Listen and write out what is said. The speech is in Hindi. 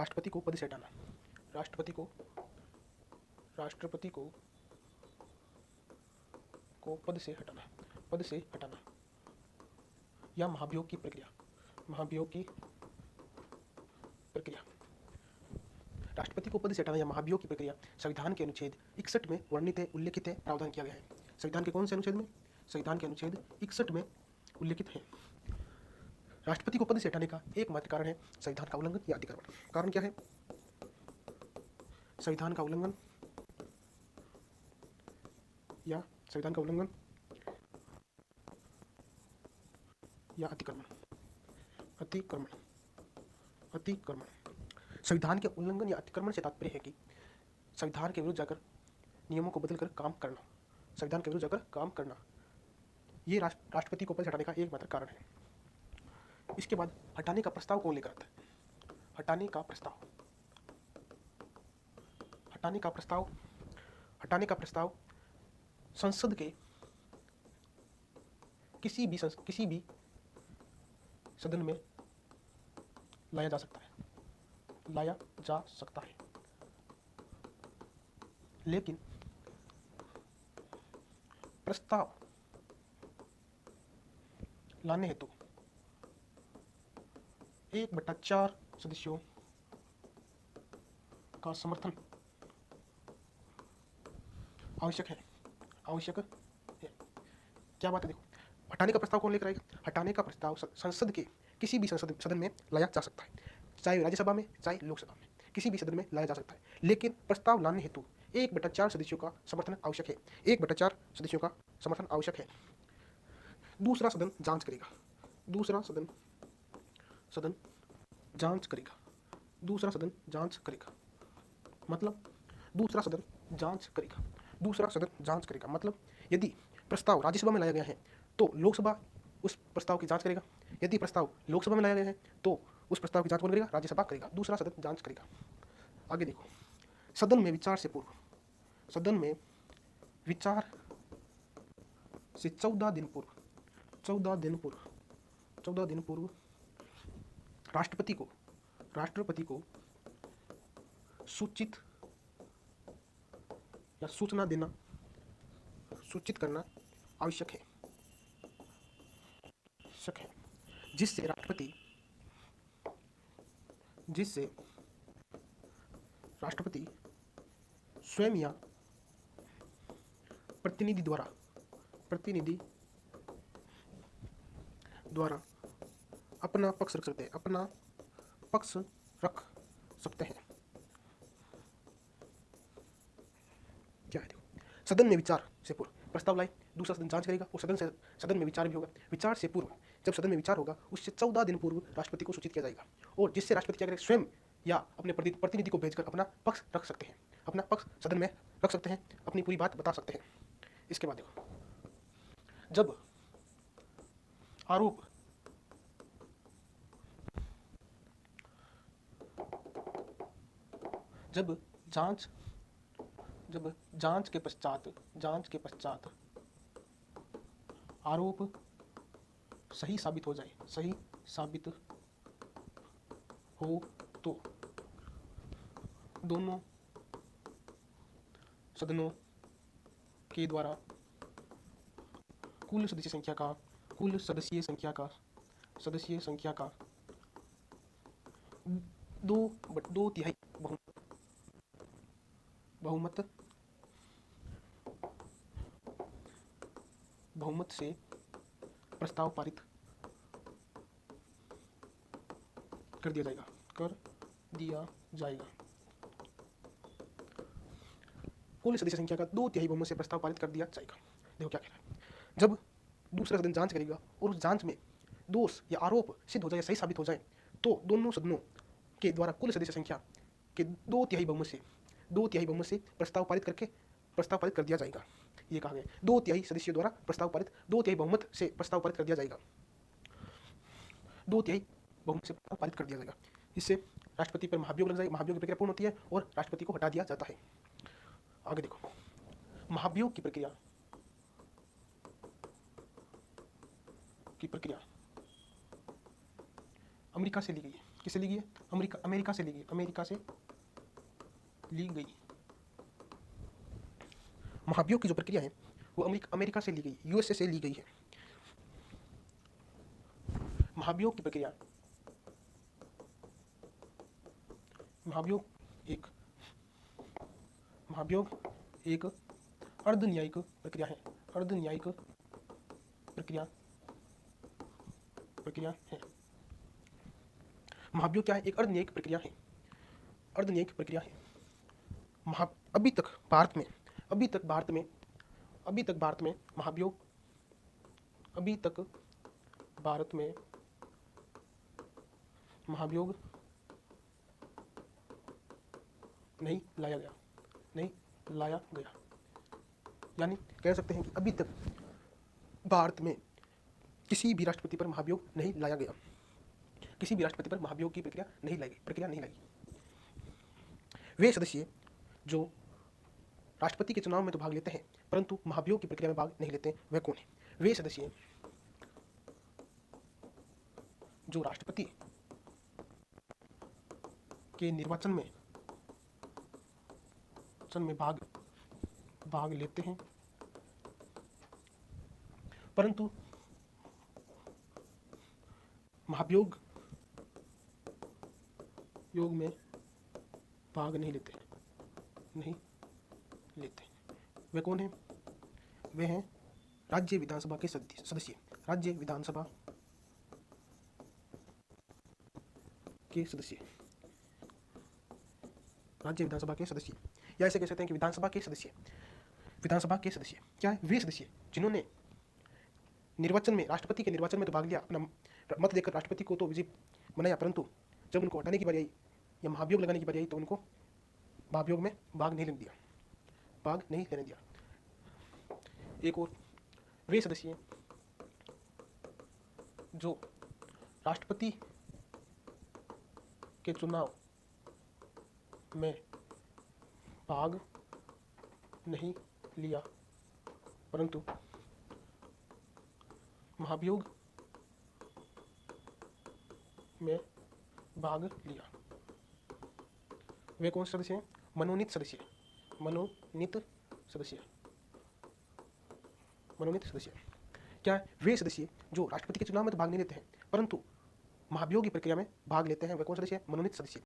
राष्ट्रपति को पद से हटाना, राष्ट्रपति को पद से हटाना या महाभियोग की प्रक्रिया, राष्ट्रपति को पद से हटाना या महाभियोग की प्रक्रिया संविधान के अनुच्छेद 61 में उल्लिखित है, प्रावधान किया गया है। संविधान के कौन से अनुच्छेद में? संविधान के अनुच्छेद 61 में उल्लिखित है। राष्ट्रपति को पद से हटाने का एकमात्र कारण है संविधान का उल्लंघन या अतिक्रमण। कारण क्या है? संविधान का उल्लंघन या अतिक्रमण। संविधान के उल्लंघन या अतिक्रमण से तात्पर्य है कि संविधान के विरुद्ध जाकर नियमों को बदलकर काम करना, ये राष्ट्रपति को पद से हटाने का एकमात्र कारण है। इसके बाद हटाने का प्रस्ताव कौन लेकर आता है? हटाने का प्रस्ताव संसद के किसी भी सदन में लाया जा सकता है, लेकिन प्रस्ताव लाने हेतु 1/4 सदस्यों का समर्थन आवश्यक है। क्या बात है? देखो, हटाने का प्रस्ताव कौन लेकर आएगा? हटाने का प्रस्ताव संसद के किसी भी सदन में लाया जा सकता है, चाहे राज्यसभा में चाहे लोकसभा में, किसी भी सदन में लाया जा सकता है, लेकिन प्रस्ताव लाने हेतु 1/4 सदस्यों का समर्थन आवश्यक है। 1/4 सदस्यों का समर्थन आवश्यक है। दूसरा सदन जांच करेगा। दूसरा सदन जांच करेगा मतलब यदि प्रस्ताव राज्यसभा में लाया गया है तो लोकसभा उस प्रस्ताव की जांच करेगा। यदि प्रस्ताव लोकसभा में लाया गया है तो उस प्रस्ताव की जांच कौन करेगा? राज्यसभा करेगा। दूसरा सदन जांच करेगा। आगे देखो, सदन में विचार से पूर्व 14 दिन पूर्व राष्ट्रपति को सूचित करना आवश्यक है, जिससे राष्ट्रपति स्वयं या प्रतिनिधि द्वारा अपना पक्ष रख सकते हैं। क्या है? देखो, सदन में विचार से पूर्व प्रस्ताव लाए, दूसरा सदन जांच करेगा और सदन में विचार भी होगा। विचार से पूर्व जब सदन में विचार होगा उससे 14 दिन पूर्व राष्ट्रपति को सूचित किया जाएगा, और जिससे राष्ट्रपति क्या करेगा? स्वयं या अपने प्रतिनिधि को भेजकर अपना पक्ष रख सकते हैं, अपना पक्ष सदन में रख सकते हैं, अपनी पूरी बात बता सकते हैं। इसके बाद देखो, जब जांच के पश्चात आरोप सही साबित हो तो दोनों सदनों के द्वारा कुल सदस्य संख्या का 2/3 बहुमत से प्रस्ताव पारित कर दिया जाएगा। कुल सदस्य संख्या का 2/3 बहुमत से प्रस्ताव पारित कर दिया जाएगा। देखो क्या कह रहा है, जब दूसरा सदन जांच करेगा और उस जांच में दोष या आरोप सिद्ध हो जाए, सही साबित हो जाए, तो दोनों सदनों के द्वारा कुल सदस्य संख्या के 2/3 बहुमत से प्रस्ताव पारित कर दिया जाएगा। ये कहा गया 2/3 सदस्यों द्वारा 2/3 बहुमत से प्रस्ताव पारित कर दिया जाएगा। 2/3 बहुमत से प्रस्ताव पारित कर दिया जाएगा। इससे राष्ट्रपति पर महाभियोग लग जाएगा, महाभियोग की प्रक्रिया पूर्ण होती है और राष्ट्रपति को हटा दिया जाता है। आगे देखो, महाभियोग की प्रक्रिया अमेरिका से ली गई है। किससे ली गई है? अमेरिका से ली गई, अमेरिका से ली गई। महाभियोग की जो प्रक्रिया है वो अमेरिका से ली गई, यूएसए से ली गई है। महाभियोग की प्रक्रिया, महाभियोग एक अर्धन्यायिक प्रक्रिया है, अर्धन्यायिक प्रक्रिया है। महाभियोग क्या है? एक अर्धन्यायिक प्रक्रिया है, अर्धन्यायिक प्रक्रिया है। अभी तक भारत में महाभियोग, अभी तक भारत में महाभियोग नहीं लाया गया। यानी कह सकते हैं कि अभी तक भारत में किसी भी राष्ट्रपति पर महाभियोग नहीं लाया गया, किसी भी राष्ट्रपति पर महाभियोग की प्रक्रिया नहीं लाई। वे सदस्य जो राष्ट्रपति के चुनाव में तो भाग लेते हैं परंतु महाभियोग की प्रक्रिया में भाग नहीं लेते, वह कौन है? वे सदस्य जो राष्ट्रपति के निर्वाचन में भाग लेते हैं परंतु महाभियोग में भाग नहीं लेते। वे कौन हैं? वे हैं राज्य विधानसभा के सदस्य, राज्य विधानसभा के सदस्य, राज्य विधानसभा के सदस्य, या ऐसे कह सकते हैं कि विधानसभा के सदस्य क्या है? वे सदस्य जिन्होंने निर्वाचन में, राष्ट्रपति के निर्वाचन में तो भाग लिया, अपना मत देकर राष्ट्रपति को तो विजयी बनाया, परंतु जब उनको हटाने की बारी आई या महाभियोग लगाने की बारी आई तो उनको महाभियोग में भाग नहीं लेने दिया। एक और, वे सदस्य जो राष्ट्रपति के चुनाव में भाग नहीं लिया परंतु महाभियोग में भाग लिया। वे कौन से सदस्य हैं? मनोनीत सदस्य। क्या है? वे सदस्य जो राष्ट्रपति के चुनाव में तो भाग नहीं लेते हैं परंतु महाभियोग की प्रक्रिया में भाग लेते हैं, वे कौन सदस्य हैं? मनोनीत सदस्य।